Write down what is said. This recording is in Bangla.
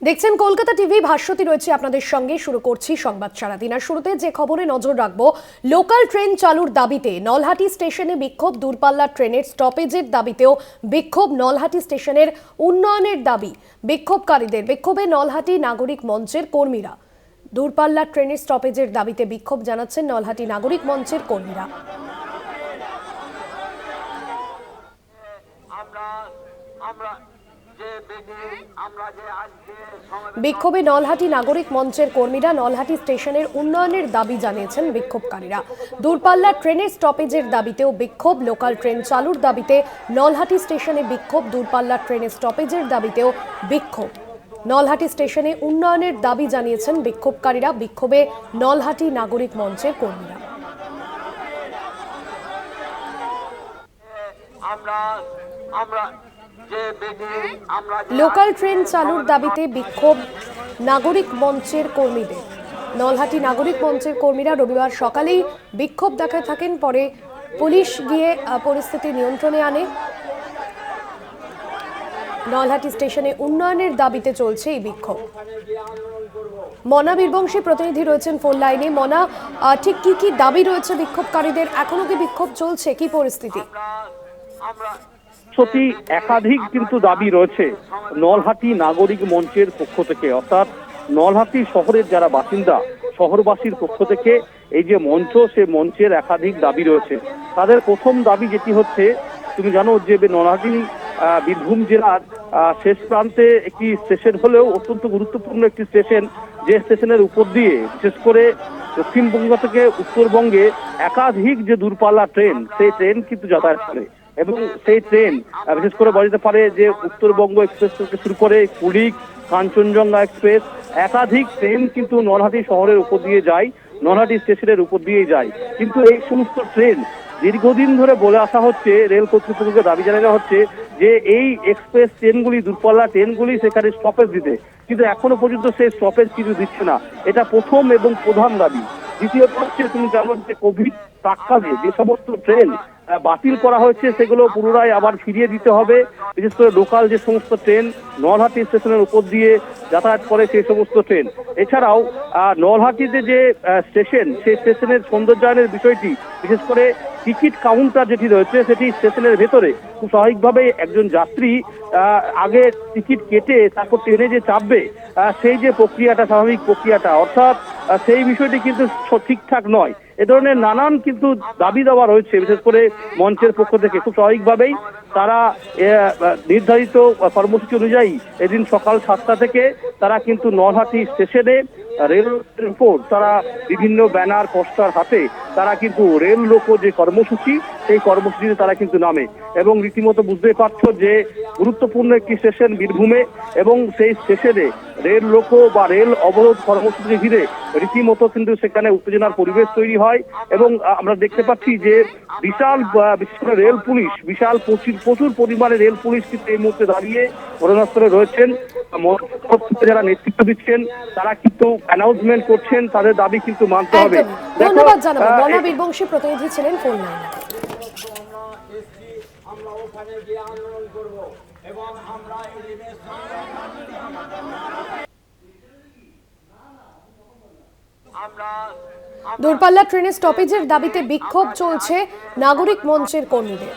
দেখছেন কলকাতা টিভি, ভাস্বতী রয়েছে আপনাদের সঙ্গে। শুরু করছি সংবাদ সারাদিন। আর শুরুতে যে খবরে নজর রাখবো, লোকাল ট্রেন চালুর দাবিতে নলহাটি স্টেশনে বিক্ষোভ। দূরপাল্লার ট্রেনের স্টপেজের দাবিতেও বিক্ষোভ। নলহাটি স্টেশনের উন্নয়নের দাবি বিক্ষোভকারীদের। বিক্ষোভে নলহাটি নাগরিক মঞ্চের কর্মীরা। দূরপাল্লার ট্রেনের স্টপেজের দাবিতে বিক্ষোভ জানাচ্ছেন নলহাটি নাগরিক মঞ্চের কর্মীরা। বিক্ষোভে নলহাটি নাগরিক মঞ্চের কর্মীরা। নলহাটি স্টেশনের উন্নয়নের দাবি জানিয়েছেন বিক্ষোভকারীরা। দূরপাল্লার ট্রেনের স্টপেজের দাবিতেও বিক্ষোভ। লোকাল ট্রেন চালুর দাবিতে নলহাটি স্টেশনে বিক্ষোভ। দূরপাল্লার ট্রেনের স্টপেজের দাবিতেও বিক্ষোভ। নলহাটি স্টেশনে উন্নয়নের দাবি জানিয়েছেন বিক্ষোভকারীরা। বিক্ষোভে নলহাটি নাগরিক মঞ্চের কর্মীরা। লোকাল ট্রেন চালুর দাবিতে বিক্ষোভ নাগরিক মঞ্চের কর্মীদের। নলহাটি নাগরিক মঞ্চের কর্মীরা রবিবার সকালেই বিক্ষোভ দেখাতে থাকেন, পরে পুলিশ গিয়ে পরিস্থিতি নিয়ন্ত্রণে আনে। নলহাটি স্টেশনে উন্নয়নের দাবিতে চলছে এই বিক্ষোভ। মনা বীরবংশী প্রতিনিধি রয়েছেন ফোন লাইনে। মনা, ঠিক কি কি দাবি রয়েছে বিক্ষোভকারীদের? এখনো কি বিক্ষোভ চলছে? কি পরিস্থিতি? সত্যি একাধিক কিন্তু দাবি রয়েছে নলহাটি নাগরিক মঞ্চের পক্ষ থেকে, অর্থাৎ নলহাটি শহরের যারা বাসিন্দা, শহরবাসীর পক্ষ থেকে এই যে মঞ্চ, সে মঞ্চের একাধিক দাবি রয়েছে। তাদের প্রথম দাবি যেটি হচ্ছে, তুমি জানো যে নলহাটি বীরভূম জেলার শেষ প্রান্তে একটি স্টেশন হলেও অত্যন্ত গুরুত্বপূর্ণ একটি স্টেশন, যে স্টেশনের উপর দিয়ে বিশেষ করে দক্ষিণবঙ্গ থেকে উত্তরবঙ্গে একাধিক যে দূরপাল্লা ট্রেন, সেই ট্রেন কিন্তু যাতায়াত করে। এবং সেই ট্রেন বিশেষ করে বলা যেতে পারে যে উত্তরবঙ্গ এক্সপ্রেস থেকে শুরু করে কুলিক, কাঞ্চনজঙ্ঘা এক্সপ্রেস, একাধিক ট্রেন কিন্তু নলহাটি শহরের উপর দিয়ে যায়, নলহাটি স্টেশনের উপর দিয়ে যায়। কিন্তু এই সমস্ত ট্রেন দীর্ঘদিন ধরে বলে আসা হচ্ছে, রেল কর্তৃপক্ষকে দাবি জানানো হচ্ছে যে এই এক্সপ্রেস ট্রেনগুলি, দূরপাল্লা ট্রেনগুলি সেখানে স্টপেজ দিতে, কিন্তু এখনো পর্যন্ত সেই স্টপেজ কিছু দিচ্ছে না। এটা প্রথম এবং প্রধান দাবি। দ্বিতীয়ত হচ্ছে, তুমি জানো যে কোভিড প্রাক্কালে যে সমস্ত ট্রেন বাতিল করা হয়েছে সেগুলো পুনরায় আবার ফিরিয়ে দিতে হবে। বিশেষ করে লোকাল যে সমস্ত ট্রেন নলহাটি স্টেশনের উপর দিয়ে যাতায়াত করে সেই সমস্ত ট্রেন। এছাড়াও নলহাটিতে যে স্টেশন, সেই স্টেশনের সৌন্দর্যায়নের বিষয়টি, বিশেষ করে টিকিট কাউন্টার যেটি রয়েছে সেটি স্টেশনের ভেতরে, খুব স্বাভাবিকভাবে একজন যাত্রী আগে টিকিট কেটে তারপর ট্রেনে যে চাপবে, সেই যে প্রক্রিয়াটা, স্বাভাবিক প্রক্রিয়াটা, অর্থাৎ সেই বিষয়টি কিন্তু ঠিকঠাক নয়। এ ধরনের নানান কিন্তু দাবি দেওয়া রয়েছে বিশেষ করে মঞ্চের পক্ষ থেকে। খুব স্বাভাবিকভাবেই তারা নির্ধারিত কর্মসূচি অনুযায়ী এদিন সকাল 7টা থেকে তারা কিন্তু নলহাটি স্টেশনে রেলের উপর তারা বিভিন্ন ব্যানার, পোস্টার হাতে তারা কিন্তু রেল লোকো যে কর্মসূচি, সেই কর্মসূচিতে তারা কিন্তু নামে। এবং রীতিমতো বুঝতে পারছো যে গুরুত্বপূর্ণ একটি স্টেশন বীরভূমে, এবং সেই স্টেশনে রেল লোকো বা রেল অবরোধ কর্মসূচি ঘিরে রীতিমতো কিন্তু সেখানে উত্তেজনার পরিবেশ তৈরি হয়। এবং আমরা দেখতে পাচ্ছি যে বিশাল, বিশেষ করে রেল পুলিশ, বিশাল প্রচুর পরিমাণে রেল পুলিশ কিন্তু এই মুহূর্তে দাঁড়িয়ে ঘটনাস্থলে রয়েছেন। যারা নেতৃত্ব দিচ্ছেন তারা কিন্তু অ্যানাউন্সমেন্ট করছেন, তাদের দাবি কিন্তু মানতে হবে। ধন্যবাদ জানাবো। মনা বীরবংশী প্রতিনিধি ছিলেন ফোন লাইনে। দূরপাল্লা ট্রেনের স্টপেজের দাবিতে বিক্ষোভ চলছে নাগরিক মঞ্চের কর্মীদের।